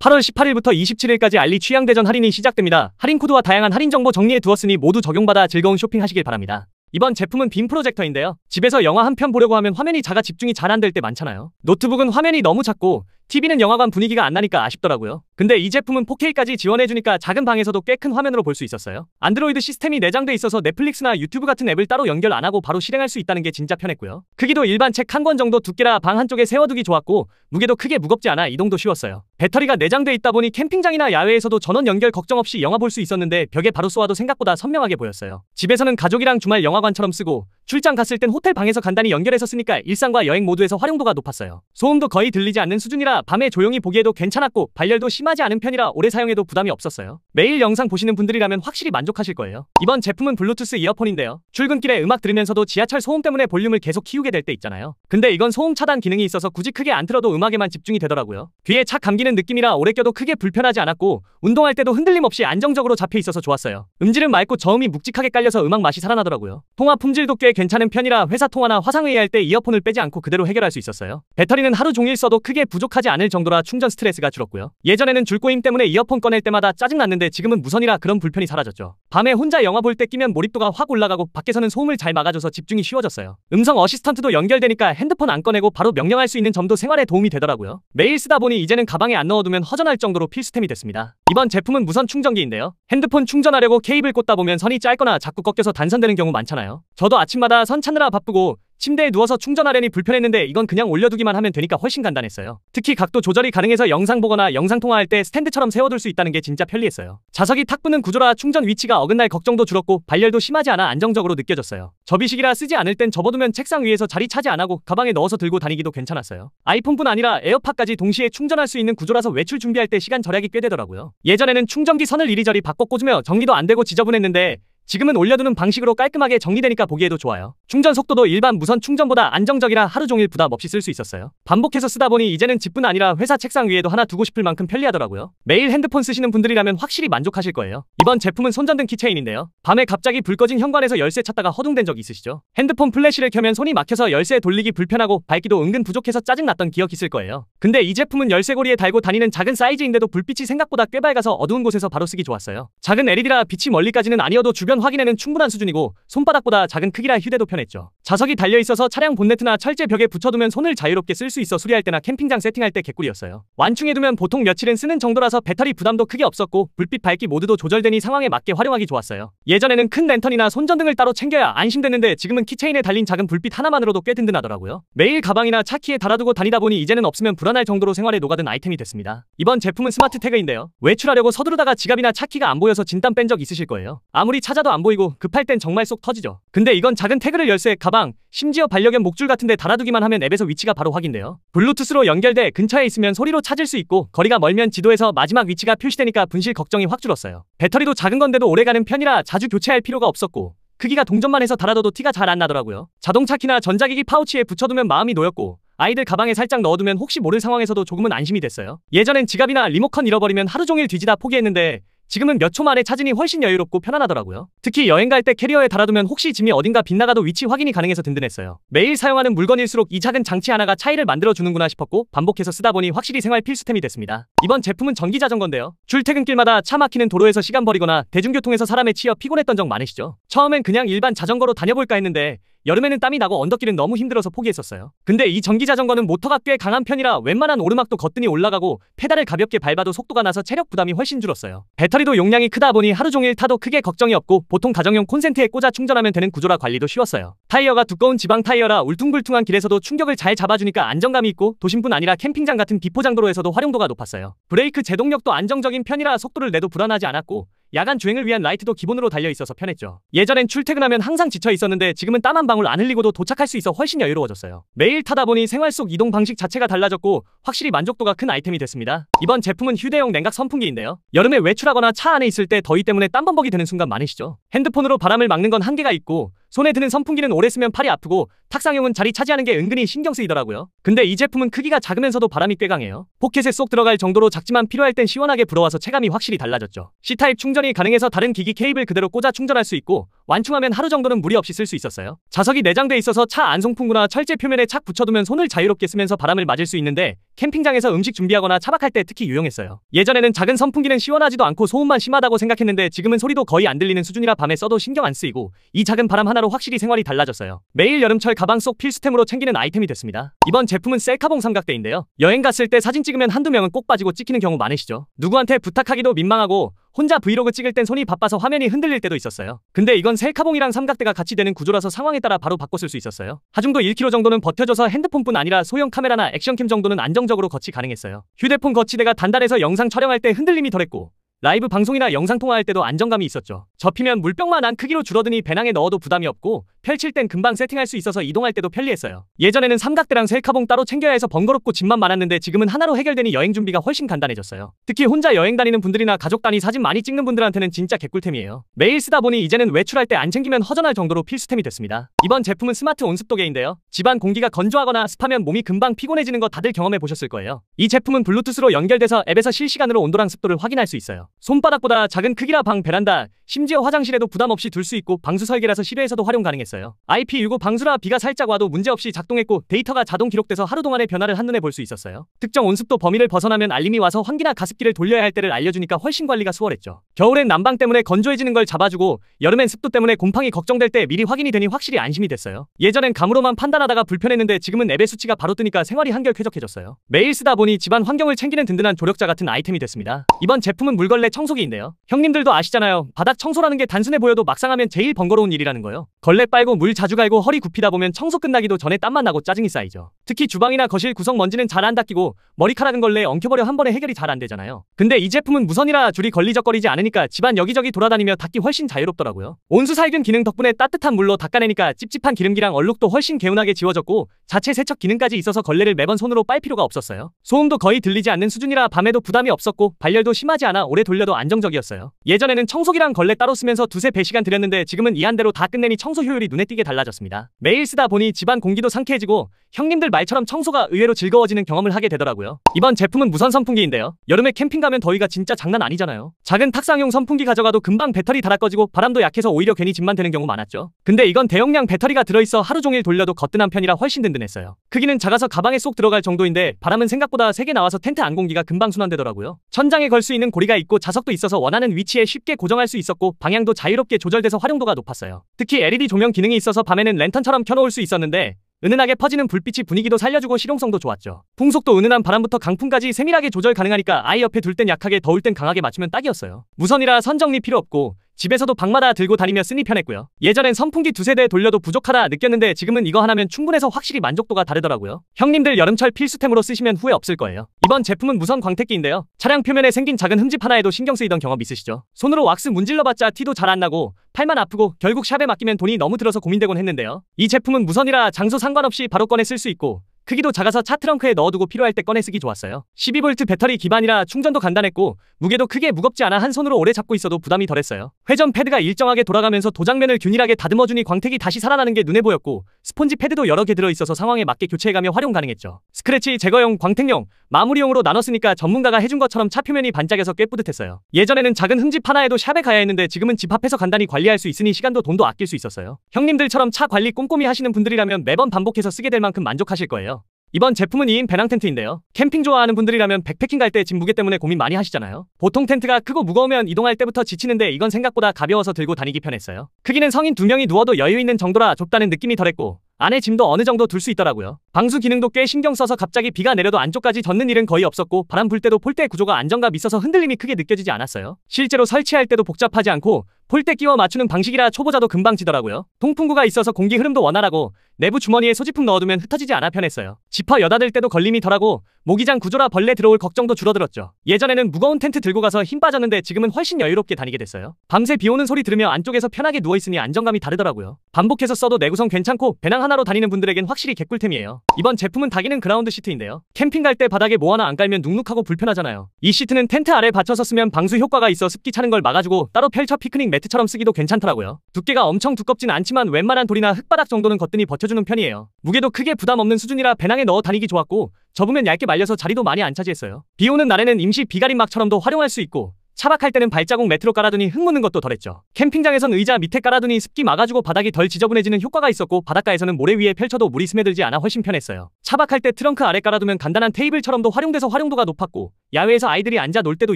8월 18일부터 27일까지 알리 취향대전 할인이 시작됩니다. 할인 코드와 다양한 할인 정보 정리해 두었으니 모두 적용받아 즐거운 쇼핑하시길 바랍니다. 이번 제품은 빔 프로젝터인데요. 집에서 영화 한 편 보려고 하면 화면이 작아 집중이 잘 안 될 때 많잖아요. 노트북은 화면이 너무 작고 TV는 영화관 분위기가 안 나니까 아쉽더라고요. 근데 이 제품은 4K까지 지원해주니까 작은 방에서도 꽤 큰 화면으로 볼 수 있었어요. 안드로이드 시스템이 내장돼 있어서 넷플릭스나 유튜브 같은 앱을 따로 연결 안 하고 바로 실행할 수 있다는 게 진짜 편했고요. 크기도 일반 책 한 권 정도 두께라 방 한쪽에 세워두기 좋았고 무게도 크게 무겁지 않아 이동도 쉬웠어요. 배터리가 내장돼 있다 보니 캠핑장이나 야외에서도 전원 연결 걱정 없이 영화 볼 수 있었는데 벽에 바로 쏘아도 생각보다 선명하게 보였어요. 집에서는 가족이랑 주말 영화관처럼 쓰고 출장 갔을 땐 호텔 방에서 간단히 연결해서 쓰니까 일상과 여행 모두에서 활용도가 높았어요. 소음도 거의 들리지 않는 수준이라 밤에 조용히 보기에도 괜찮았고 발열도 심하지 않은 편이라 오래 사용해도 부담이 없었어요. 매일 영상 보시는 분들이라면 확실히 만족하실 거예요. 이번 제품은 블루투스 이어폰인데요. 출근길에 음악 들으면서도 지하철 소음 때문에 볼륨을 계속 키우게 될 때 있잖아요. 근데 이건 소음 차단 기능이 있어서 굳이 크게 안 틀어도 음악에만 집중이 되더라고요. 귀에 착 감기는 느낌이라 오래 껴도 크게 불편하지 않았고 운동할 때도 흔들림 없이 안정적으로 잡혀 있어서 좋았어요. 음질은 맑고 저음이 묵직하게 깔려서 음악 맛이 살아나더라고요. 통화 품질도 꽤 괜찮은 편이라 회사 통화나 화상회의할 때 이어폰을 빼지 않고 그대로 해결할 수 있었어요. 배터리는 하루 종일 써도 크게 부족하지 않을 정도라 충전 스트레스가 줄었고요. 예전에는 줄꼬임 때문에 이어폰 꺼낼 때마다 짜증났는데 지금은 무선이라 그런 불편이 사라졌죠. 밤에 혼자 영화 볼 때 끼면 몰입도가 확 올라가고 밖에서는 소음을 잘 막아줘서 집중이 쉬워졌어요. 음성 어시스턴트도 연결되니까 핸드폰 안 꺼내고 바로 명령할 수 있는 점도 생활에 도움이 되더라고요. 매일 쓰다 보니 이제는 가방에 안 넣어두면 허전할 정도로 필수템이 됐습니다. 이번 제품은 무선 충전기인데요. 핸드폰 충전하려고 케이블 꽂다 보면 선이 짧거나 자꾸 꺾여서 단선되는 경우 많잖아요. 저도 아침마다 선 찾느라 바쁘고 침대에 누워서 충전하려니 불편했는데 이건 그냥 올려두기만 하면 되니까 훨씬 간단했어요. 특히 각도 조절이 가능해서 영상 보거나 영상 통화할 때 스탠드처럼 세워둘 수 있다는 게 진짜 편리했어요. 자석이 탁 붙는 구조라 충전 위치가 어긋날 걱정도 줄었고 발열도 심하지 않아 안정적으로 느껴졌어요. 접이식이라 쓰지 않을 땐 접어두면 책상 위에서 자리 차지 안 하고 가방에 넣어서 들고 다니기도 괜찮았어요. 아이폰뿐 아니라 에어팟까지 동시에 충전할 수 있는 구조라서 외출 준비할 때 시간 절약이 꽤 되더라고요. 예전에는 충전기 선을 이리저리 바꿔 꽂으며 정리도 안 되고 지저분했는데 지금은 올려두는 방식으로 깔끔하게 정리되니까 보기에도 좋아요. 충전 속도도 일반 무선 충전보다 안정적이라 하루 종일 부담 없이 쓸 수 있었어요. 반복해서 쓰다 보니 이제는 집뿐 아니라 회사 책상 위에도 하나 두고 싶을 만큼 편리하더라고요. 매일 핸드폰 쓰시는 분들이라면 확실히 만족하실 거예요. 이번 제품은 손전등 키체인인데요. 밤에 갑자기 불 꺼진 현관에서 열쇠 찾다가 허둥댄 적 있으시죠? 핸드폰 플래시를 켜면 손이 막혀서 열쇠 돌리기 불편하고 밝기도 은근 부족해서 짜증났던 기억 있을 거예요. 근데 이 제품은 열쇠고리에 달고 다니는 작은 사이즈인데도 불빛이 생각보다 꽤 밝아서 어두운 곳에서 바로 쓰기 좋았어요. 작은 LED라 빛이 멀리까지는 아니어도 주변 확인에는 충분한 수준이고 손바닥보다 작은 크기라 휴대도 편했죠. 자석이 달려있어서 차량 본네트나 철제 벽에 붙여두면 손을 자유롭게 쓸 수 있어 수리할 때나 캠핑장 세팅할 때 개꿀이었어요. 완충해두면 보통 며칠은 쓰는 정도라서 배터리 부담도 크게 없었고 불빛 밝기 모드도 조절되니 상황에 맞게 활용하기 좋았어요. 예전에는 큰 랜턴이나 손전등을 따로 챙겨야 안심됐는데 지금은 키체인에 달린 작은 불빛 하나만으로도 꽤 든든하더라고요. 매일 가방이나 차키에 달아두고 다니다 보니 이제는 없으면 불안할 정도로 생활에 녹아든 아이템이 됐습니다. 이번 제품은 스마트 태그인데요. 외출하려고 서두르다가 지갑이나 차키가 안 보여서 진땀 뺀 적 있으실 거예요. 아무리 찾아도 안 보이고 급할 땐 정말 속 터지죠. 근데 이건 작은 태그를 열쇠, 가방, 심지어 반려견 목줄 같은데 달아두기만 하면 앱에서 위치가 바로 확인돼요. 블루투스로 연결돼 근처에 있으면 소리로 찾을 수 있고 거리가 멀면 지도에서 마지막 위치가 표시되니까 분실 걱정이 확 줄었어요. 배터리도 작은 건데도 오래가는 편이라 자주 교체할 필요가 없었고 크기가 동전만 해서 달아둬도 티가 잘 안 나더라고요. 자동차 키나 전자기기 파우치에 붙여두면 마음이 놓였고 아이들 가방에 살짝 넣어두면 혹시 모를 상황에서도 조금은 안심이 됐어요. 예전엔 지갑이나 리모컨 잃어버리면 하루 종일 뒤지다 포기했는데 지금은 몇 초 만에 찾으니 훨씬 여유롭고 편안하더라고요. 특히 여행 갈 때 캐리어에 달아두면 혹시 짐이 어딘가 빗나가도 위치 확인이 가능해서 든든했어요. 매일 사용하는 물건일수록 이 작은 장치 하나가 차이를 만들어주는구나 싶었고 반복해서 쓰다 보니 확실히 생활 필수템이 됐습니다. 이번 제품은 전기자전거인데요. 출퇴근길마다 차 막히는 도로에서 시간 버리거나 대중교통에서 사람에 치여 피곤했던 적 많으시죠? 처음엔 그냥 일반 자전거로 다녀볼까 했는데 여름에는 땀이 나고 언덕길은 너무 힘들어서 포기했었어요. 근데 이 전기자전거는 모터가 꽤 강한 편이라 웬만한 오르막도 거뜬히 올라가고 페달을 가볍게 밟아도 속도가 나서 체력 부담이 훨씬 줄었어요. 배터리도 용량이 크다 보니 하루 종일 타도 크게 걱정이 없고 보통 가정용 콘센트에 꽂아 충전하면 되는 구조라 관리도 쉬웠어요. 타이어가 두꺼운 지방 타이어라 울퉁불퉁한 길에서도 충격을 잘 잡아주니까 안정감이 있고 도심뿐 아니라 캠핑장 같은 비포장도로에서도 활용도가 높았어요. 브레이크 제동력도 안정적인 편이라 속도를 내도 불안하지 않았고 야간 주행을 위한 라이트도 기본으로 달려있어서 편했죠. 예전엔 출퇴근하면 항상 지쳐 있었는데 지금은 땀 한 방울 안 흘리고도 도착할 수 있어 훨씬 여유로워졌어요. 매일 타다 보니 생활 속 이동 방식 자체가 달라졌고 확실히 만족도가 큰 아이템이 됐습니다. 이번 제품은 휴대용 냉각 선풍기인데요. 여름에 외출하거나 차 안에 있을 때 더위 때문에 땀범벅이 되는 순간 많으시죠? 핸드폰으로 바람을 막는 건 한계가 있고 손에 드는 선풍기는 오래 쓰면 팔이 아프고 탁상용은 자리 차지하는 게 은근히 신경 쓰이더라고요. 근데 이 제품은 크기가 작으면서도 바람이 꽤 강해요. 포켓에 쏙 들어갈 정도로 작지만 필요할 땐 시원하게 불어와서 체감이 확실히 달라졌죠. C타입 충전이 가능해서 다른 기기 케이블 그대로 꽂아 충전할 수 있고 완충하면 하루 정도는 무리 없이 쓸 수 있었어요. 자석이 내장돼 있어서 차 안송풍구나 철제 표면에 착 붙여두면 손을 자유롭게 쓰면서 바람을 맞을 수 있는데 캠핑장에서 음식 준비하거나 차박할 때 특히 유용했어요. 예전에는 작은 선풍기는 시원하지도 않고 소음만 심하다고 생각했는데 지금은 소리도 거의 안 들리는 수준이라 밤에 써도 신경 안 쓰이고 이 작은 바람 하나로 확실히 생활이 달라졌어요. 매일 여름철 가방 속 필수템으로 챙기는 아이템이 됐습니다. 이번 제품은 셀카봉 삼각대인데요. 여행 갔을 때 사진 찍으면 한두 명은 꼭 빠지고 찍히는 경우 많으시죠. 누구한테 부탁하기도 민망하고 혼자 브이로그 찍을 땐 손이 바빠서 화면이 흔들릴 때도 있었어요. 근데 이건 셀카봉이랑 삼각대가 같이 되는 구조라서 상황에 따라 바로 바꿔 쓸 수 있었어요. 하중도 1kg 정도는 버텨줘서 핸드폰뿐 아니라 소형 카메라나 액션캠 정도는 안정적으로 거치 가능했어요. 휴대폰 거치대가 단단해서 영상 촬영할 때 흔들림이 덜했고 라이브 방송이나 영상 통화할 때도 안정감이 있었죠. 접히면 물병만한 크기로 줄어드니 배낭에 넣어도 부담이 없고 펼칠 땐 금방 세팅할 수 있어서 이동할 때도 편리했어요. 예전에는 삼각대랑 셀카봉 따로 챙겨야 해서 번거롭고 짐만 많았는데 지금은 하나로 해결되니 여행 준비가 훨씬 간단해졌어요. 특히 혼자 여행 다니는 분들이나 가족 단위 사진 많이 찍는 분들한테는 진짜 개꿀템이에요. 매일 쓰다 보니 이제는 외출할 때 안 챙기면 허전할 정도로 필수템이 됐습니다. 이번 제품은 스마트 온습도계인데요. 집안 공기가 건조하거나 습하면 몸이 금방 피곤해지는 거 다들 경험해 보셨을 거예요. 이 제품은 블루투스로 연결돼서 앱에서 실시간으로 온도랑 습도를 확인할 수 있어요. 손바닥보다 작은 크기라 방, 베란다, 심지어 화장실에도 부담 없이 둘 수 있고 방수 설계라서 실외에서도 활용 가능했어요. IP65 방수라 비가 살짝 와도 문제없이 작동했고 데이터가 자동 기록돼서 하루 동안의 변화를 한눈에 볼 수 있었어요. 특정 온습도 범위를 벗어나면 알림이 와서 환기나 가습기를 돌려야 할 때를 알려주니까 훨씬 관리가 수월했죠. 겨울엔 난방 때문에 건조해지는 걸 잡아주고 여름엔 습도 때문에 곰팡이 걱정될 때 미리 확인이 되니 확실히 안심이 됐어요. 예전엔 감으로만 판단하다가 불편했는데 지금은 앱의 수치가 바로 뜨니까 생활이 한결 쾌적해졌어요. 매일 쓰다 보니 집안 환경을 챙기는 든든한 조력자 같은 아이템이 됐습니다. 이번 제품은 물걸레 청소기인데요. 형님들도 아시잖아요. 바닥 청소라는 게 단순해 보여도 막상 하면 제일 번거로운 일이라는 거요. 걸레 빨고 물 자주 갈고 허리 굽히다 보면 청소 끝나기도 전에 땀만 나고 짜증이 쌓이죠. 특히 주방이나 거실 구석 먼지는 잘 안 닦이고 머리카락은 걸레에 엉켜버려 한 번에 해결이 잘 안 되잖아요. 근데 이 제품은 무선이라 줄이 걸리적거리지 않으니까 집안 여기저기 돌아다니며 닦기 훨씬 자유롭더라고요. 온수 살균 기능 덕분에 따뜻한 물로 닦아내니까 찝찝한 기름기랑 얼룩도 훨씬 개운하게 지워졌고 자체 세척 기능까지 있어서 걸레를 매번 손으로 빨 필요가 없었어요. 소음도 거의 들리지 않는 수준이라 밤에도 부담이 없었고 발열도 심하지 않아 오래 돌려도 안정적이었어요. 예전에는 청소기랑 걸레 따로 쓰면서 두세 배 시간 들였는데 지금은 이 한 대로 다 끝내니 청소 효율이 눈에 띄게 달라졌습니다. 매일 쓰다 보니 집안 공기도 상쾌해지고 형님들 말처럼 청소가 의외로 즐거워지는 경험을 하게 되더라고요. 이번 제품은 무선 선풍기인데요. 여름에 캠핑 가면 더위가 진짜 장난 아니잖아요. 작은 탁상용 선풍기 가져가도 금방 배터리 닳아 꺼지고 바람도 약해서 오히려 괜히 집만 되는 경우 많았죠. 근데 이건 대용량 배터리가 들어있어 하루 종일 돌려도 거뜬한 편이라 훨씬 든든했어요. 크기는 작아서 가방에 쏙 들어갈 정도인데 바람은 생각보다 세게 나와서 텐트 안 공기가 금방 순환되더라고요. 천장에 걸 수 있는 고리가 있고 자석도 있어서 원하는 위치에 쉽게 고정할 수 있었고 방향도 자유롭게 조절돼서 활용도가 높았어요. 특히 LED 조명 기능이 있어서 밤에는 랜턴처럼 켜놓을 수 있었는데 은은하게 퍼지는 불빛이 분위기도 살려주고 실용성도 좋았죠. 풍속도 은은한 바람부터 강풍까지 세밀하게 조절 가능하니까 아이 옆에 둘 땐 약하게 더울 땐 강하게 맞추면 딱이었어요. 무선이라 선정리 필요 없고 집에서도 방마다 들고 다니며 쓰니 편했고요. 예전엔 선풍기 두세 대 돌려도 부족하다 느꼈는데 지금은 이거 하나면 충분해서 확실히 만족도가 다르더라고요. 형님들 여름철 필수템으로 쓰시면 후회 없을 거예요. 이번 제품은 무선 광택기인데요. 차량 표면에 생긴 작은 흠집 하나에도 신경 쓰이던 경험 있으시죠? 손으로 왁스 문질러봤자 티도 잘 안 나고 팔만 아프고 결국 샵에 맡기면 돈이 너무 들어서 고민되곤 했는데요. 이 제품은 무선이라 장소 상관없이 바로 꺼내 쓸 수 있고 크기도 작아서 차 트렁크에 넣어두고 필요할 때 꺼내 쓰기 좋았어요. 12V 배터리 기반이라 충전도 간단했고 무게도 크게 무겁지 않아 한 손으로 오래 잡고 있어도 부담이 덜했어요. 회전 패드가 일정하게 돌아가면서 도장면을 균일하게 다듬어주니 광택이 다시 살아나는 게 눈에 보였고 스폰지 패드도 여러 개 들어있어서 상황에 맞게 교체해가며 활용 가능했죠. 스크래치 제거용, 광택용, 마무리용으로 나눴으니까 전문가가 해준 것처럼 차 표면이 반짝여서 꽤 뿌듯했어요. 예전에는 작은 흠집 하나에도 샵에 가야 했는데 지금은 집 앞에서 간단히 관리할 수 있으니 시간도 돈도 아낄 수 있었어요. 형님들처럼 차 관리 꼼꼼히 하시는 분들이라면 매번 반복해서 쓰게 될 만큼 만족하실 거예요. 이번 제품은 2인 배낭 텐트인데요. 캠핑 좋아하는 분들이라면 백패킹 갈 때 짐 무게 때문에 고민 많이 하시잖아요. 보통 텐트가 크고 무거우면 이동할 때부터 지치는데 이건 생각보다 가벼워서 들고 다니기 편했어요. 크기는 성인 2명이 누워도 여유 있는 정도라 좁다는 느낌이 덜했고 안에 짐도 어느 정도 둘 수 있더라고요. 방수 기능도 꽤 신경 써서 갑자기 비가 내려도 안쪽까지 젖는 일은 거의 없었고 바람 불 때도 폴대 구조가 안정감 있어서 흔들림이 크게 느껴지지 않았어요. 실제로 설치할 때도 복잡하지 않고 폴대 끼워 맞추는 방식이라 초보자도 금방 지더라고요. 통풍구가 있어서 공기 흐름도 원활하고 내부 주머니에 소지품 넣어두면 흩어지지 않아 편했어요. 지퍼 여닫을 때도 걸림이 덜하고 모기장 구조라 벌레 들어올 걱정도 줄어들었죠. 예전에는 무거운 텐트 들고 가서 힘 빠졌는데 지금은 훨씬 여유롭게 다니게 됐어요. 밤새 비 오는 소리 들으며 안쪽에서 편하게 누워있으니 안정감이 다르더라고요. 반복해서 써도 내구성 괜찮고 배낭 하나로 다니는 분들에겐 확실히 개꿀템이에요. 이번 제품은 다기능 그라운드 시트인데요. 캠핑 갈 때 바닥에 뭐 하나 안 깔면 눅눅하고 불편하잖아요. 이 시트는 텐트 아래 받쳐서 쓰면 방수 효과가 있어 습기 차는 걸 막아주고 따로 펼쳐 피크닉 매트처럼 쓰기도 괜찮더라고요. 두께가 엄청 두껍진 않지만 웬만한 돌이나 흙바닥 정도는 거뜬히 버텨주는 편이에요. 무게도 크게 부담 없는 수준이라 배낭에 넣어 다니기 좋았고 접으면 얇게 말려서 자리도 많이 안 차지했어요. 비 오는 날에는 임시 비가림막처럼도 활용할 수 있고 차박할 때는 발자국 매트로 깔아두니 흙 묻는 것도 덜했죠. 캠핑장에선 의자 밑에 깔아두니 습기 막아주고 바닥이 덜 지저분해지는 효과가 있었고, 바닷가에서는 모래 위에 펼쳐도 물이 스며들지 않아 훨씬 편했어요. 차박할 때 트렁크 아래 깔아두면 간단한 테이블처럼도 활용돼서 활용도가 높았고, 야외에서 아이들이 앉아 놀 때도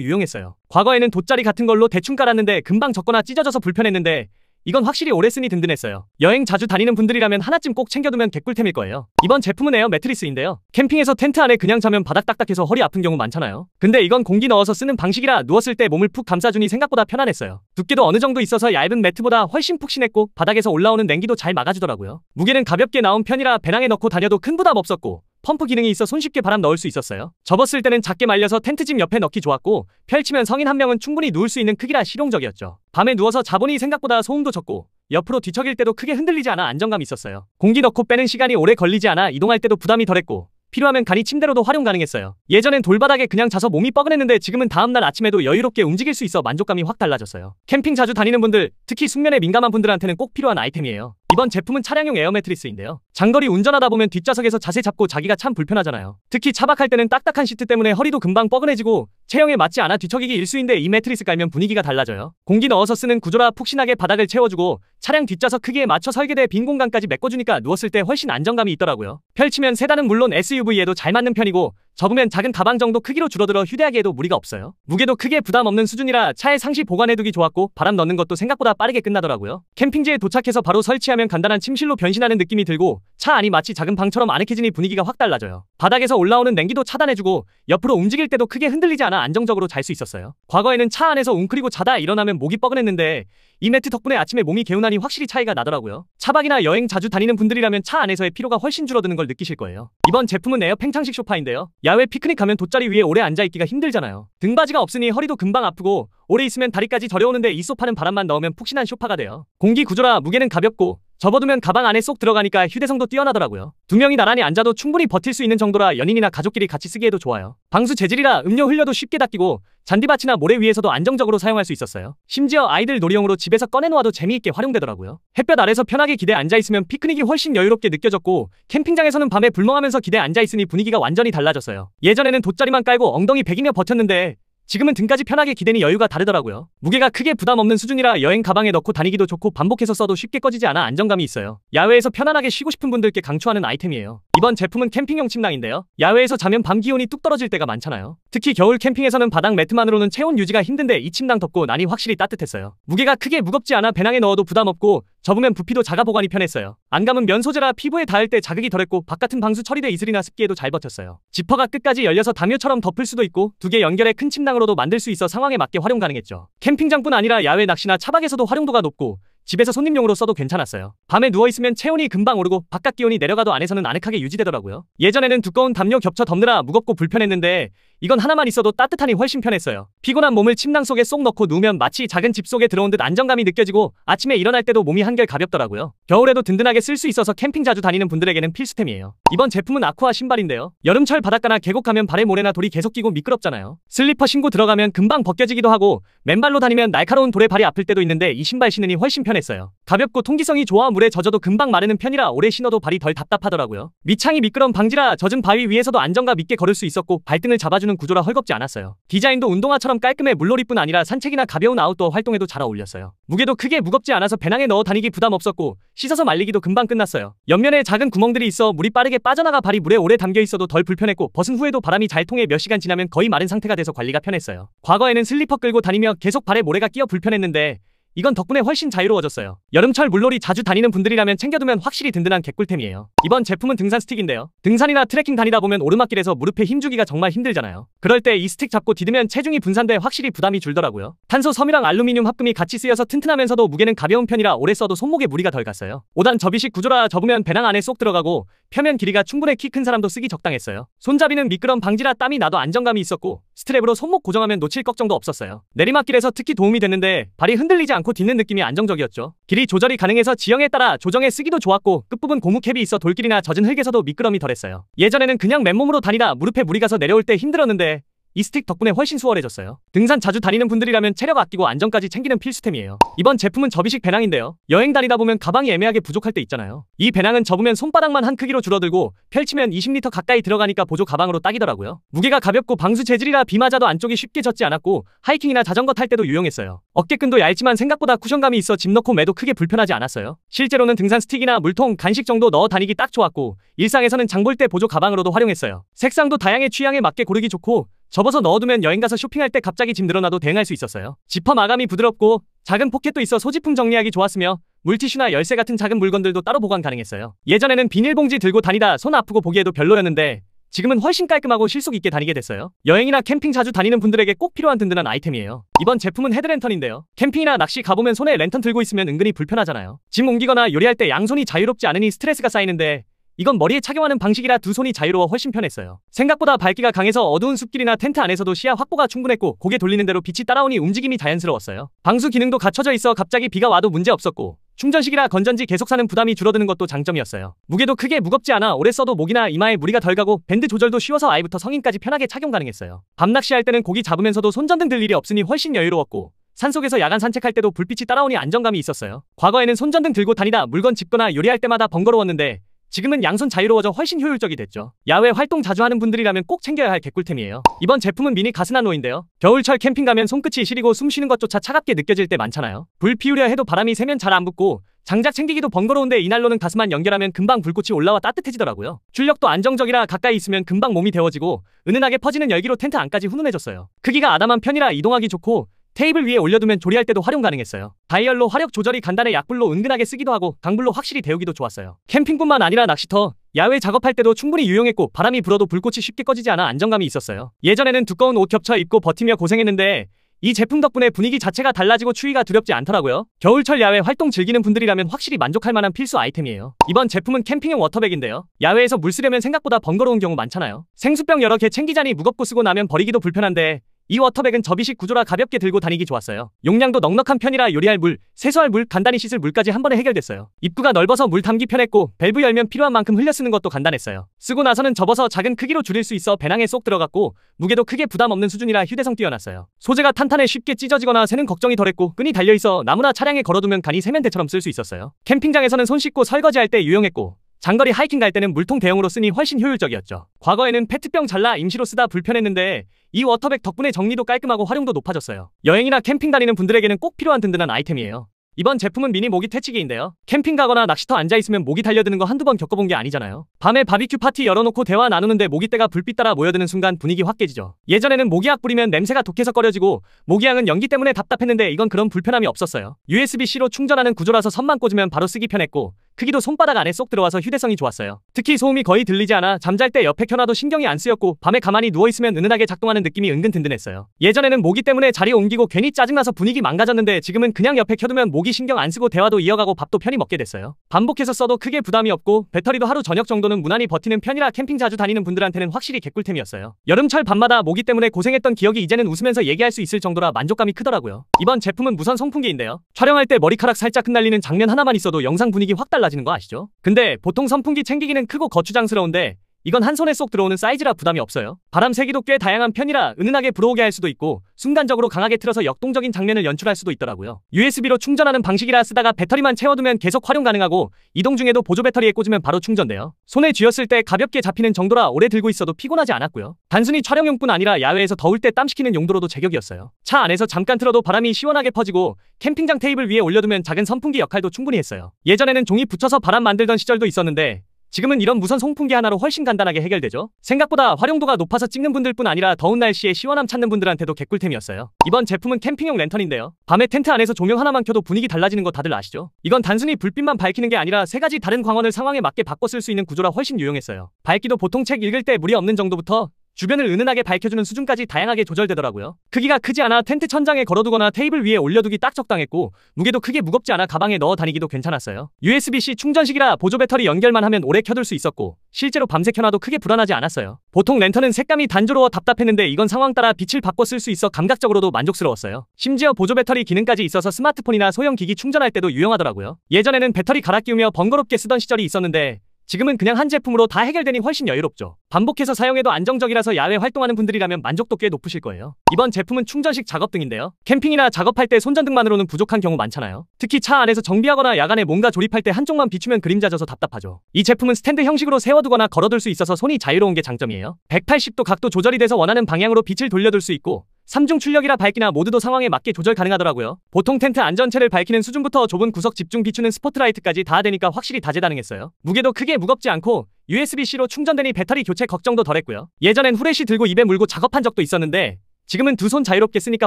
유용했어요. 과거에는 돗자리 같은 걸로 대충 깔았는데 금방 젖거나 찢어져서 불편했는데, 이건 확실히 오래 쓰니 든든했어요. 여행 자주 다니는 분들이라면 하나쯤 꼭 챙겨두면 개꿀템일 거예요. 이번 제품은 에어 매트리스인데요. 캠핑에서 텐트 안에 그냥 자면 바닥 딱딱해서 허리 아픈 경우 많잖아요. 근데 이건 공기 넣어서 쓰는 방식이라 누웠을 때 몸을 푹 감싸주니 생각보다 편안했어요. 두께도 어느 정도 있어서 얇은 매트보다 훨씬 푹신했고, 바닥에서 올라오는 냉기도 잘 막아주더라고요. 무게는 가볍게 나온 편이라 배낭에 넣고 다녀도 큰 부담 없었고, 펌프 기능이 있어 손쉽게 바람 넣을 수 있었어요. 접었을 때는 작게 말려서 텐트집 옆에 넣기 좋았고, 펼치면 성인 한 명은 충분히 누울 수 있는 크기라 실용적이었죠. 밤에 누워서 자보니 생각보다 소음도 적고, 옆으로 뒤척일 때도 크게 흔들리지 않아 안정감이 있었어요. 공기 넣고 빼는 시간이 오래 걸리지 않아 이동할 때도 부담이 덜했고, 필요하면 간이 침대로도 활용 가능했어요. 예전엔 돌바닥에 그냥 자서 몸이 뻐근했는데 지금은 다음날 아침에도 여유롭게 움직일 수 있어 만족감이 확 달라졌어요. 캠핑 자주 다니는 분들, 특히 숙면에 민감한 분들한테는 꼭 필요한 아이템이에요. 이번 제품은 차량용 에어 매트리스인데요. 장거리 운전하다 보면 뒷좌석에서 자세 잡고 자기가 참 불편하잖아요. 특히 차박할 때는 딱딱한 시트 때문에 허리도 금방 뻐근해지고 체형에 맞지 않아 뒤척이기 일쑤인데, 이 매트리스 깔면 분위기가 달라져요. 공기 넣어서 쓰는 구조라 푹신하게 바닥을 채워주고 차량 뒷좌석 크기에 맞춰 설계돼 빈 공간까지 메꿔주니까 누웠을 때 훨씬 안정감이 있더라고요. 펼치면 세단은 물론 SUV에도 잘 맞는 편이고, 접으면 작은 가방 정도 크기로 줄어들어 휴대하기에도 무리가 없어요. 무게도 크게 부담 없는 수준이라 차에 상시 보관해두기 좋았고, 바람 넣는 것도 생각보다 빠르게 끝나더라고요. 캠핑지에 도착해서 바로 설치하면 간단한 침실로 변신하는 느낌이 들고, 차 안이 마치 작은 방처럼 아늑해지니 분위기가 확 달라져요. 바닥에서 올라오는 냉기도 차단해주고 옆으로 움직일 때도 크게 흔들리지 않아 안정적으로 잘 수 있었어요. 과거에는 차 안에서 웅크리고 자다 일어나면 목이 뻐근했는데, 이 매트 덕분에 아침에 몸이 개운하니 확실히 차이가 나더라고요. 차박이나 여행 자주 다니는 분들이라면 차 안에서의 피로가 훨씬 줄어드는 걸 느끼실 거예요. 이번 제품은 에어 팽창식 소파인데요. 야외 피크닉 가면 돗자리 위에 오래 앉아있기가 힘들잖아요. 등받이가 없으니 허리도 금방 아프고, 오래 있으면 다리까지 저려오는데 이 소파는 바람만 넣으면 푹신한 소파가 돼요. 공기 구조라 무게는 가볍고, 접어두면 가방 안에 쏙 들어가니까 휴대성도 뛰어나더라고요. 두 명이 나란히 앉아도 충분히 버틸 수 있는 정도라 연인이나 가족끼리 같이 쓰기에도 좋아요. 방수 재질이라 음료 흘려도 쉽게 닦이고, 잔디밭이나 모래 위에서도 안정적으로 사용할 수 있었어요. 심지어 아이들 놀이용으로 집에서 꺼내놓아도 재미있게 활용되더라고요. 햇볕 아래서 편하게 기대에 앉아있으면 피크닉이 훨씬 여유롭게 느껴졌고, 캠핑장에서는 밤에 불멍하면서 기대에 앉아있으니 분위기가 완전히 달라졌어요. 예전에는 돗자리만 깔고 엉덩이 베기며 버텼는데, 지금은 등까지 편하게 기대니 여유가 다르더라고요. 무게가 크게 부담 없는 수준이라 여행 가방에 넣고 다니기도 좋고, 반복해서 써도 쉽게 꺼지지 않아 안정감이 있어요. 야외에서 편안하게 쉬고 싶은 분들께 강추하는 아이템이에요. 이번 제품은 캠핑용 침낭인데요. 야외에서 자면 밤 기온이 뚝 떨어질 때가 많잖아요. 특히 겨울 캠핑에서는 바닥 매트만으로는 체온 유지가 힘든데, 이 침낭 덮고 나니 확실히 따뜻했어요. 무게가 크게 무겁지 않아 배낭에 넣어도 부담 없고, 접으면 부피도 작아 보관이 편했어요. 안감은 면 소재라 피부에 닿을 때 자극이 덜했고, 바깥은 방수 처리돼 이슬이나 습기에도 잘 버텼어요. 지퍼가 끝까지 열려서 담요처럼 덮을 수도 있고, 두 개 연결해 큰 침낭으로도 만들 수 있어 상황에 맞게 활용 가능했죠. 캠핑장뿐 아니라 야외 낚시나 차박에서도 활용도가 높고, 집에서 손님용으로 써도 괜찮았어요. 밤에 누워있으면 체온이 금방 오르고 바깥 기온이 내려가도 안에서는 아늑하게 유지되더라고요. 예전에는 두꺼운 담요 겹쳐 덮느라 무겁고 불편했는데, 이건 하나만 있어도 따뜻하니 훨씬 편했어요. 피곤한 몸을 침낭 속에 쏙 넣고 누우면 마치 작은 집 속에 들어온 듯 안정감이 느껴지고, 아침에 일어날 때도 몸이 한결 가볍더라고요. 겨울에도 든든하게 쓸 수 있어서 캠핑 자주 다니는 분들에게는 필수템이에요. 이번 제품은 아쿠아 신발인데요. 여름철 바닷가나 계곡 가면 발에 모래나 돌이 계속 끼고 미끄럽잖아요. 슬리퍼 신고 들어가면 금방 벗겨지기도 하고, 맨발로 다니면 날카로운 돌에 발이 아플 때도 있는데, 이 신발 신으니 훨씬 편했어요. 가볍고 통기성이 좋아 물에 젖어도 금방 마르는 편이라 오래 신어도 발이 덜 답답하더라고요. 밑창이 미끄럼 방지라 젖은 바위 위에서도 안정감 있게 걸을 수 있었고, 발등을 잡아주는 구조라 헐겁지 않았어요. 디자인도 운동화처럼 깔끔해 물놀이뿐 아니라 산책이나 가벼운 아웃도어 활동에도 잘 어울렸어요. 무게도 크게 무겁지 않아서 배낭에 넣어 다니기 부담 없었고, 씻어서 말리기도 금방 끝났어요. 옆면에 작은 구멍들이 있어 물이 빠르게 빠져나가 발이 물에 오래 담겨 있어도 덜 불편했고, 벗은 후에도 바람이 잘 통해 몇 시간 지나면 거의 마른 상태가 돼서 관리가 편했어요. 과거에는 슬리퍼 끌고 다니며 계속 발에 모래가 끼어 불편했는데, 이건 덕분에 훨씬 자유로워졌어요. 여름철 물놀이 자주 다니는 분들이라면 챙겨두면 확실히 든든한 개꿀템이에요. 이번 제품은 등산 스틱인데요. 등산이나 트레킹 다니다 보면 오르막길에서 무릎에 힘주기가 정말 힘들잖아요. 그럴 때 이 스틱 잡고 디디면 체중이 분산돼 확실히 부담이 줄더라고요. 탄소 섬유랑 알루미늄 합금이 같이 쓰여서 튼튼하면서도 무게는 가벼운 편이라 오래 써도 손목에 무리가 덜 갔어요. 5단 접이식 구조라 접으면 배낭 안에 쏙 들어가고, 표면 길이가 충분해 키 큰 사람도 쓰기 적당했어요. 손잡이는 미끄럼 방지라 땀이 나도 안정감이 있었고, 스트랩으로 손목 고정하면 놓칠 걱정도 없었어요. 내리막길에서 특히 도움이 됐는데, 발이 흔들리지 않고 딛는 느낌이 안정적이었죠. 길이 조절이 가능해서 지형에 따라 조정해 쓰기도 좋았고, 끝부분 고무캡이 있어 돌길이나 젖은 흙에서도 미끄럼이 덜했어요. 예전에는 그냥 맨몸으로 다니다 무릎에 무리 가서 내려올 때 힘들었는데, 이 스틱 덕분에 훨씬 수월해졌어요. 등산 자주 다니는 분들이라면 체력 아끼고 안전까지 챙기는 필수템이에요. 이번 제품은 접이식 배낭인데요. 여행 다니다 보면 가방이 애매하게 부족할 때 있잖아요. 이 배낭은 접으면 손바닥만 한 크기로 줄어들고 펼치면 20리터 가까이 들어가니까 보조 가방으로 딱이더라고요. 무게가 가볍고 방수 재질이라 비 맞아도 안쪽이 쉽게 젖지 않았고 하이킹이나 자전거 탈 때도 유용했어요. 어깨끈도 얇지만 생각보다 쿠션감이 있어 짐 넣고 매도 크게 불편하지 않았어요. 실제로는 등산 스틱이나 물통, 간식 정도 넣어 다니기 딱 좋았고 일상에서는 장볼 때 보조 가방으로도 활용했어요. 색상도 다양해 취향에 맞게 고르기 좋고 접어서 넣어두면 여행가서 쇼핑할 때 갑자기 짐 늘어나도 대응할 수 있었어요. 지퍼 마감이 부드럽고 작은 포켓도 있어 소지품 정리하기 좋았으며 물티슈나 열쇠 같은 작은 물건들도 따로 보관 가능했어요. 예전에는 비닐봉지 들고 다니다 손 아프고 보기에도 별로였는데 지금은 훨씬 깔끔하고 실속 있게 다니게 됐어요. 여행이나 캠핑 자주 다니는 분들에게 꼭 필요한 든든한 아이템이에요. 이번 제품은 헤드랜턴인데요. 캠핑이나 낚시 가보면 손에 랜턴 들고 있으면 은근히 불편하잖아요. 짐 옮기거나 요리할 때 양손이 자유롭지 않으니 스트레스가 쌓이는데 이건 머리에 착용하는 방식이라 두 손이 자유로워 훨씬 편했어요. 생각보다 밝기가 강해서 어두운 숲길이나 텐트 안에서도 시야 확보가 충분했고 고개 돌리는 대로 빛이 따라오니 움직임이 자연스러웠어요. 방수 기능도 갖춰져 있어 갑자기 비가 와도 문제 없었고 충전식이라 건전지 계속 사는 부담이 줄어드는 것도 장점이었어요. 무게도 크게 무겁지 않아 오래 써도 목이나 이마에 무리가 덜 가고 밴드 조절도 쉬워서 아이부터 성인까지 편하게 착용 가능했어요. 밤 낚시할 때는 고기 잡으면서도 손전등 들 일이 없으니 훨씬 여유로웠고 산속에서 야간 산책할 때도 불빛이 따라오니 안정감이 있었어요. 과거에는 손전등 들고 다니다 물건 짚거나 요리할 때마다 번거로웠는데 지금은 양손 자유로워져 훨씬 효율적이 됐죠. 야외 활동 자주 하는 분들이라면 꼭 챙겨야 할 개꿀템이에요. 이번 제품은 미니 가스난로인데요. 겨울철 캠핑 가면 손끝이 시리고 숨 쉬는 것조차 차갑게 느껴질 때 많잖아요. 불 피우려 해도 바람이 새면 잘 안 붙고 장작 챙기기도 번거로운데 이 난로는 가스만 연결하면 금방 불꽃이 올라와 따뜻해지더라고요. 출력도 안정적이라 가까이 있으면 금방 몸이 데워지고 은은하게 퍼지는 열기로 텐트 안까지 훈훈해졌어요. 크기가 아담한 편이라 이동하기 좋고 테이블 위에 올려두면 조리할 때도 활용 가능했어요. 다이얼로 화력 조절이 간단해 약불로 은근하게 쓰기도 하고 강불로 확실히 데우기도 좋았어요. 캠핑뿐만 아니라 낚시터, 야외 작업할 때도 충분히 유용했고 바람이 불어도 불꽃이 쉽게 꺼지지 않아 안정감이 있었어요. 예전에는 두꺼운 옷 겹쳐 입고 버티며 고생했는데 이 제품 덕분에 분위기 자체가 달라지고 추위가 두렵지 않더라고요. 겨울철 야외 활동 즐기는 분들이라면 확실히 만족할 만한 필수 아이템이에요. 이번 제품은 캠핑용 워터백인데요. 야외에서 물 쓰려면 생각보다 번거로운 경우 많잖아요. 생수병 여러 개 챙기자니 무겁고 쓰고 나면 버리기도 불편한데 이 워터백은 접이식 구조라 가볍게 들고 다니기 좋았어요. 용량도 넉넉한 편이라 요리할 물, 세수할 물, 간단히 씻을 물까지 한 번에 해결됐어요. 입구가 넓어서 물 담기 편했고 밸브 열면 필요한 만큼 흘려 쓰는 것도 간단했어요. 쓰고 나서는 접어서 작은 크기로 줄일 수 있어 배낭에 쏙 들어갔고 무게도 크게 부담 없는 수준이라 휴대성 뛰어났어요. 소재가 탄탄해 쉽게 찢어지거나 새는 걱정이 덜했고 끈이 달려있어 나무나 차량에 걸어두면 간이 세면대처럼 쓸 수 있었어요. 캠핑장에서는 손 씻고 설거지할 때 유용했고 장거리 하이킹 갈 때는 물통 대용으로 쓰니 훨씬 효율적이었죠. 과거에는 페트병 잘라 임시로 쓰다 불편했는데 이 워터백 덕분에 정리도 깔끔하고 활용도 높아졌어요. 여행이나 캠핑 다니는 분들에게는 꼭 필요한 든든한 아이템이에요. 이번 제품은 미니 모기 퇴치기인데요. 캠핑 가거나 낚시터 앉아있으면 모기 달려드는 거 한두 번 겪어본 게 아니잖아요. 밤에 바비큐 파티 열어놓고 대화 나누는데 모기떼가 불빛 따라 모여드는 순간 분위기 확 깨지죠. 예전에는 모기약 뿌리면 냄새가 독해서 꺼려지고 모기향은 연기 때문에 답답했는데 이건 그런 불편함이 없었어요. USB-C로 충전하는 구조라서 선만 꽂으면 바로 쓰기 편했고 크기도 손바닥 안에 쏙 들어와서 휴대성이 좋았어요. 특히 소음이 거의 들리지 않아 잠잘 때 옆에 켜놔도 신경이 안 쓰였고 밤에 가만히 누워있으면 은은하게 작동하는 느낌이 은근 든든했어요. 예전에는 모기 때문에 자리 옮기고 괜히 짜증나서 분위기 망가졌는데 지금은 그냥 옆에 켜두면 모기 신경 안 쓰고 대화도 이어가고 밥도 편히 먹게 됐어요. 반복해서 써도 크게 부담이 없고 배터리도 하루 저녁 정도는 무난히 버티는 편이라 캠핑 자주 다니는 분들한테는 확실히 개꿀템이었어요. 여름철 밤마다 모기 때문에 고생했던 기억이 이제는 웃으면서 얘기할 수 있을 정도라 만족감이 크더라고요. 이번 제품은 무선 선풍기인데요. 촬영할 때 머리카락 살짝 흩날리는 장면 하나만 있어도 영상 분위기 확 달라지는 거 아시죠? 근데 보통 선풍기 챙기기는 크고 거추장스러운데 이건 한 손에 쏙 들어오는 사이즈라 부담이 없어요. 바람 세기도 꽤 다양한 편이라 은은하게 불어오게 할 수도 있고 순간적으로 강하게 틀어서 역동적인 장면을 연출할 수도 있더라고요. USB로 충전하는 방식이라 쓰다가 배터리만 채워두면 계속 활용 가능하고 이동 중에도 보조 배터리에 꽂으면 바로 충전돼요. 손에 쥐었을 때 가볍게 잡히는 정도라 오래 들고 있어도 피곤하지 않았고요. 단순히 촬영용뿐 아니라 야외에서 더울 때 땀 식히는 용도로도 제격이었어요. 차 안에서 잠깐 틀어도 바람이 시원하게 퍼지고 캠핑장 테이블 위에 올려두면 작은 선풍기 역할도 충분히 했어요. 예전에는 종이 붙여서 바람 만들던 시절도 있었는데 지금은 이런 무선 송풍기 하나로 훨씬 간단하게 해결되죠. 생각보다 활용도가 높아서 찍는 분들뿐 아니라 더운 날씨에 시원함 찾는 분들한테도 개꿀템이었어요. 이번 제품은 캠핑용 랜턴인데요. 밤에 텐트 안에서 조명 하나만 켜도 분위기 달라지는 거 다들 아시죠? 이건 단순히 불빛만 밝히는 게 아니라 세 가지 다른 광원을 상황에 맞게 바꿔 쓸 수 있는 구조라 훨씬 유용했어요. 밝기도 보통 책 읽을 때 무리 없는 정도부터 주변을 은은하게 밝혀주는 수준까지 다양하게 조절되더라고요. 크기가 크지 않아 텐트 천장에 걸어두거나 테이블 위에 올려두기 딱 적당했고 무게도 크게 무겁지 않아 가방에 넣어 다니기도 괜찮았어요. USB-C 충전식이라 보조 배터리 연결만 하면 오래 켜둘 수 있었고 실제로 밤새 켜놔도 크게 불안하지 않았어요. 보통 랜턴은 색감이 단조로워 답답했는데 이건 상황 따라 빛을 바꿔 쓸 수 있어 감각적으로도 만족스러웠어요. 심지어 보조 배터리 기능까지 있어서 스마트폰이나 소형 기기 충전할 때도 유용하더라고요. 예전에는 배터리 갈아 끼우며 번거롭게 쓰던 시절이 있었는데 지금은 그냥 한 제품으로 다 해결되니 훨씬 여유롭죠. 반복해서 사용해도 안정적이라서 야외 활동하는 분들이라면 만족도 꽤 높으실 거예요. 이번 제품은 충전식 작업등인데요. 캠핑이나 작업할 때 손전등만으로는 부족한 경우 많잖아요. 특히 차 안에서 정비하거나 야간에 뭔가 조립할 때 한쪽만 비추면 그림자 져서 답답하죠. 이 제품은 스탠드 형식으로 세워두거나 걸어둘 수 있어서 손이 자유로운 게 장점이에요. 180도 각도 조절이 돼서 원하는 방향으로 빛을 돌려둘 수 있고 3중 출력이라 밝기나 모드도 상황에 맞게 조절 가능하더라고요. 보통 텐트 안전체를 밝히는 수준부터 좁은 구석 집중 비추는 스포트라이트까지 다 되니까 확실히 다재다능했어요. 무게도 크게 무겁지 않고 USB-C로 충전되니 배터리 교체 걱정도 덜했고요. 예전엔 후레쉬 들고 입에 물고 작업한 적도 있었는데 지금은 두 손 자유롭게 쓰니까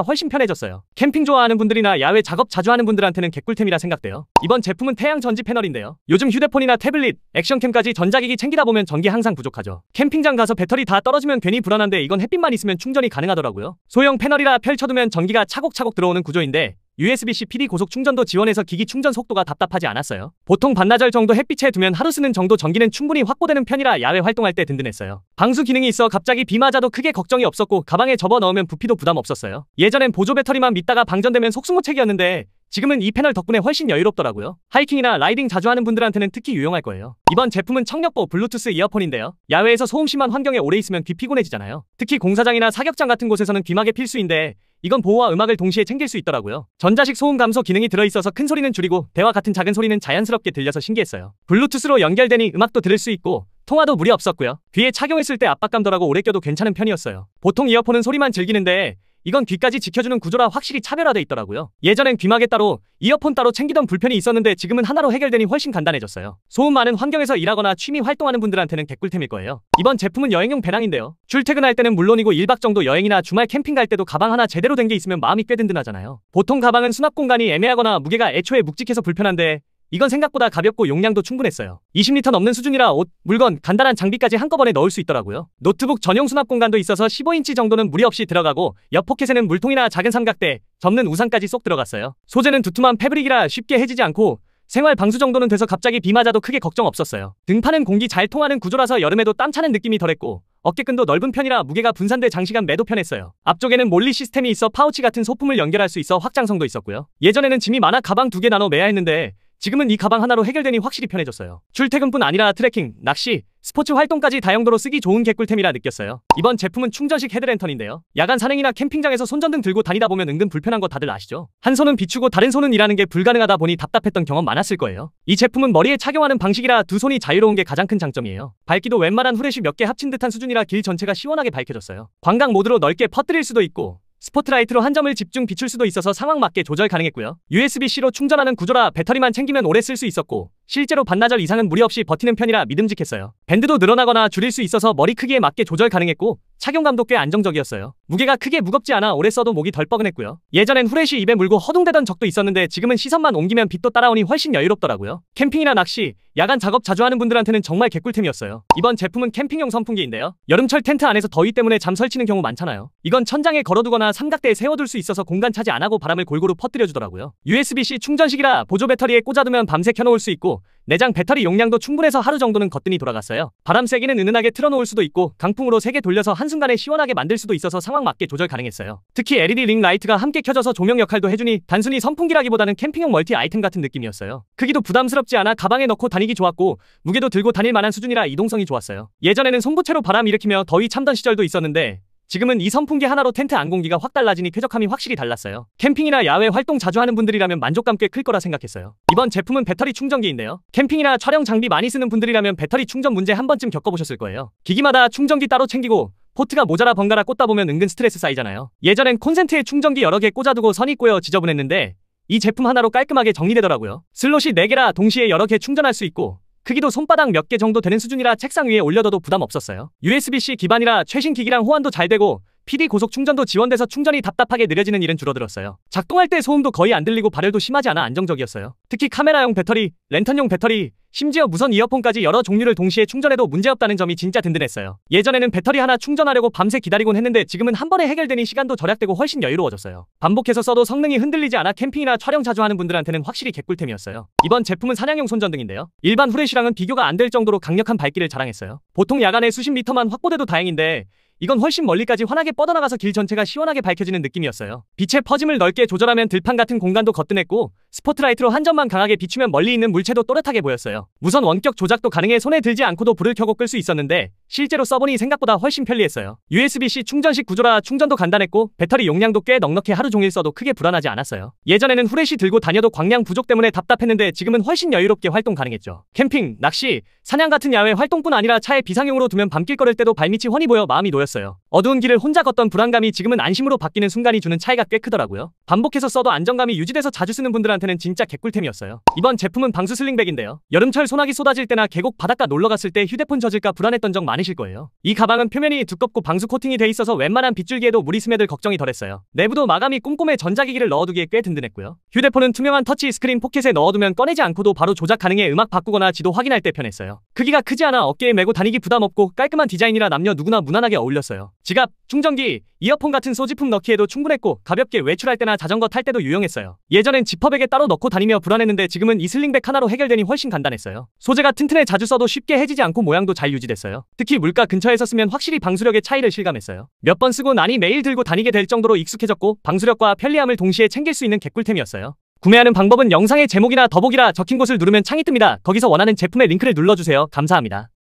훨씬 편해졌어요. 캠핑 좋아하는 분들이나 야외 작업 자주 하는 분들한테는 개꿀템이라 생각돼요. 이번 제품은 태양 전지 패널인데요. 요즘 휴대폰이나 태블릿, 액션캠까지 전자기기 챙기다 보면 전기 항상 부족하죠. 캠핑장 가서 배터리 다 떨어지면 괜히 불안한데 이건 햇빛만 있으면 충전이 가능하더라고요. 소형 패널이라 펼쳐두면 전기가 차곡차곡 들어오는 구조인데 USB-C PD 고속 충전도 지원해서 기기 충전 속도가 답답하지 않았어요. 보통 반나절 정도 햇빛에 두면 하루 쓰는 정도 전기는 충분히 확보되는 편이라 야외 활동할 때 든든했어요. 방수 기능이 있어 갑자기 비 맞아도 크게 걱정이 없었고 가방에 접어넣으면 부피도 부담 없었어요. 예전엔 보조 배터리만 믿다가 방전되면 속수무책이었는데 지금은 이 패널 덕분에 훨씬 여유롭더라고요. 하이킹이나 라이딩 자주 하는 분들한테는 특히 유용할 거예요. 이번 제품은 청력보 블루투스 이어폰인데요. 야외에서 소음 심한 환경에 오래 있으면 귀 피곤해지잖아요. 특히 공사장이나 사격장 같은 곳에서는 귀마개 필수인데 이건 보호와 음악을 동시에 챙길 수 있더라고요. 전자식 소음 감소 기능이 들어있어서 큰 소리는 줄이고 대화 같은 작은 소리는 자연스럽게 들려서 신기했어요. 블루투스로 연결되니 음악도 들을 수 있고 통화도 무리 없었고요. 귀에 착용했을 때 압박감 덜하고 오래 껴도 괜찮은 편이었어요. 보통 이어폰은 소리만 즐기는데 이건 귀까지 지켜주는 구조라 확실히 차별화돼 있더라고요. 예전엔 귀마개 따로, 이어폰 따로 챙기던 불편이 있었는데 지금은 하나로 해결되니 훨씬 간단해졌어요. 소음 많은 환경에서 일하거나 취미 활동하는 분들한테는 개꿀템일 거예요. 이번 제품은 여행용 배낭인데요. 출퇴근할 때는 물론이고 1박 정도 여행이나 주말 캠핑 갈 때도 가방 하나 제대로 된 게 있으면 마음이 꽤 든든하잖아요. 보통 가방은 수납 공간이 애매하거나 무게가 애초에 묵직해서 불편한데 이건 생각보다 가볍고 용량도 충분했어요. 20리터 넘는 수준이라 옷, 물건, 간단한 장비까지 한꺼번에 넣을 수 있더라고요. 노트북 전용 수납 공간도 있어서 15인치 정도는 무리 없이 들어가고 옆 포켓에는 물통이나 작은 삼각대, 접는 우산까지 쏙 들어갔어요. 소재는 두툼한 패브릭이라 쉽게 해지지 않고 생활 방수 정도는 돼서 갑자기 비 맞아도 크게 걱정 없었어요. 등판은 공기 잘 통하는 구조라서 여름에도 땀 차는 느낌이 덜했고 어깨끈도 넓은 편이라 무게가 분산돼 장시간 매도 편했어요. 앞쪽에는 몰리 시스템이 있어 파우치 같은 소품을 연결할 수 있어 확장성도 있었고요. 예전에는 짐이 많아 가방 2개 나눠 매야 했는데 지금은 이 가방 하나로 해결되니 확실히 편해졌어요. 출퇴근뿐 아니라 트레킹, 낚시, 스포츠 활동까지 다용도로 쓰기 좋은 개꿀템이라 느꼈어요. 이번 제품은 충전식 헤드랜턴인데요. 야간 산행이나 캠핑장에서 손전등 들고 다니다 보면 은근 불편한 거 다들 아시죠? 한 손은 비추고 다른 손은 일하는 게 불가능하다 보니 답답했던 경험 많았을 거예요. 이 제품은 머리에 착용하는 방식이라 두 손이 자유로운 게 가장 큰 장점이에요. 밝기도 웬만한 후레쉬 몇 개 합친 듯한 수준이라 길 전체가 시원하게 밝혀졌어요. 광각 모드로 넓게 퍼뜨릴 수도 있고 스포트라이트로 한 점을 집중 비출 수도 있어서 상황 맞게 조절 가능했고요. USB-C로 충전하는 구조라 배터리만 챙기면 오래 쓸 수 있었고 실제로 반나절 이상은 무리 없이 버티는 편이라 믿음직했어요. 밴드도 늘어나거나 줄일 수 있어서 머리 크기에 맞게 조절 가능했고 착용감도 꽤 안정적이었어요. 무게가 크게 무겁지 않아 오래 써도 목이 덜 뻐근했고요. 예전엔 후레쉬 입에 물고 허둥대던 적도 있었는데 지금은 시선만 옮기면 빛도 따라오니 훨씬 여유롭더라고요. 캠핑이나 낚시, 야간 작업 자주 하는 분들한테는 정말 개꿀템이었어요. 이번 제품은 캠핑용 선풍기인데요. 여름철 텐트 안에서 더위 때문에 잠 설치는 경우 많잖아요. 이건 천장에 걸어두거나 삼각대에 세워둘 수 있어서 공간 차지 안 하고 바람을 골고루 퍼뜨려주더라고요. USB-C 충전식이라 보조 배터리에 꽂아두면 밤새 켜놓을 수 있고 내장 배터리 용량도 충분해서 하루 정도는 거뜬히 돌아갔어요. 바람 세기는 은은하게 틀어놓을 수도 있고 강풍으로 3개 돌려서 한순간에 시원하게 만들 수도 있어서 상황 맞게 조절 가능했어요. 특히 LED 링 라이트가 함께 켜져서 조명 역할도 해주니 단순히 선풍기라기보다는 캠핑용 멀티 아이템 같은 느낌이었어요. 크기도 부담스럽지 않아 가방에 넣고 다니기 좋았고 무게도 들고 다닐 만한 수준이라 이동성이 좋았어요. 예전에는 손부채로 바람 일으키며 더위 참던 시절도 있었는데 지금은 이 선풍기 하나로 텐트 안공기가 확 달라지니 쾌적함이 확실히 달랐어요. 캠핑이나 야외 활동 자주 하는 분들이라면 만족감 꽤 클 거라 생각했어요. 이번 제품은 배터리 충전기인데요. 캠핑이나 촬영 장비 많이 쓰는 분들이라면 배터리 충전 문제 한 번쯤 겪어보셨을 거예요. 기기마다 충전기 따로 챙기고 포트가 모자라 번갈아 꽂다 보면 은근 스트레스 쌓이잖아요. 예전엔 콘센트에 충전기 여러 개 꽂아두고 선이 꼬여 지저분했는데 이 제품 하나로 깔끔하게 정리되더라고요. 슬롯이 4개라 동시에 여러 개 충전할 수 있고 크기도 손바닥 몇 개 정도 되는 수준이라 책상 위에 올려둬도 부담 없었어요. USB-C 기반이라 최신 기기랑 호환도 잘 되고 PD 고속 충전도 지원돼서 충전이 답답하게 느려지는 일은 줄어들었어요. 작동할 때 소음도 거의 안 들리고 발열도 심하지 않아 안정적이었어요. 특히 카메라용 배터리, 랜턴용 배터리, 심지어 무선 이어폰까지 여러 종류를 동시에 충전해도 문제없다는 점이 진짜 든든했어요. 예전에는 배터리 하나 충전하려고 밤새 기다리곤 했는데 지금은 한 번에 해결되니 시간도 절약되고 훨씬 여유로워졌어요. 반복해서 써도 성능이 흔들리지 않아 캠핑이나 촬영 자주 하는 분들한테는 확실히 개꿀템이었어요. 이번 제품은 사냥용 손전등인데요. 일반 후레쉬랑은 비교가 안 될 정도로 강력한 밝기를 자랑했어요. 보통 야간에 수십 미터만 확보돼도 다행인데 이건 훨씬 멀리까지 환하게 뻗어나가서 길 전체가 시원하게 밝혀지는 느낌이었어요. 빛의 퍼짐을 넓게 조절하면 들판 같은 공간도 거뜬했고 스포트라이트로 한 점만 강하게 비추면 멀리 있는 물체도 또렷하게 보였어요. 무선 원격 조작도 가능해 손에 들지 않고도 불을 켜고 끌 수 있었는데 실제로 써보니 생각보다 훨씬 편리했어요. USB-C 충전식 구조라 충전도 간단했고 배터리 용량도 꽤 넉넉해 하루 종일 써도 크게 불안하지 않았어요. 예전에는 후레쉬 들고 다녀도 광량 부족 때문에 답답했는데 지금은 훨씬 여유롭게 활동 가능했죠. 캠핑, 낚시, 사냥 같은 야외 활동뿐 아니라 차에 비상용으로 두면 밤길 걸을 때도 발밑이 훤히 보여 마음이 놓였어요. 어두운 길을 혼자 걷던 불안감이 지금은 안심으로 바뀌는 순간이 주는 차이가 꽤 크더라고요. 반복해서 써도 안정감이 유지돼서 자주 쓰는 분들한테는 진짜 개꿀템이었어요. 이번 제품은 방수 슬링백인데요. 여름철 소나기 쏟아질 때나 계곡 바닷가 놀러 갔을 때 휴대폰 젖을까 불안했던 적 많으실 거예요. 이 가방은 표면이 두껍고 방수 코팅이 돼 있어서 웬만한 빗줄기에도 물이 스며들 걱정이 덜했어요. 내부도 마감이 꼼꼼해 전자기기를 넣어두기에 꽤 든든했고요. 휴대폰은 투명한 터치 스크린 포켓에 넣어두면 꺼내지 않고도 바로 조작 가능해 음악 바꾸거나 지도 확인할 때 편했어요. 크기가 크지 않아 어깨에 메고 다니기 부담 없고 깔끔한 디자인이라 남녀 누구나 무난하게 어울렸어요. 지갑, 충전기, 이어폰 같은 소지품 넣기에도 충분했고 가볍게 외출할 때나 자전거 탈 때도 유용했어요. 예전엔 지퍼백에 따로 넣고 다니며 불안했는데 지금은 이 슬링백 하나로 해결되니 훨씬 간단했어요. 소재가 튼튼해 자주 써도 쉽게 해지지 않고 모양도 잘 유지됐어요. 특히 물가 근처에서 쓰면 확실히 방수력의 차이를 실감했어요. 몇 번 쓰고 나니 매일 들고 다니게 될 정도로 익숙해졌고 방수력과 편리함을 동시에 챙길 수 있는 개꿀템이었어요. 구매하는 방법은 영상의 제목이나 더보기라 적힌 곳을 누르면 창이 뜹니다. 거기서 원하는 제품의 링크를 눌러주세요. 감사합니다.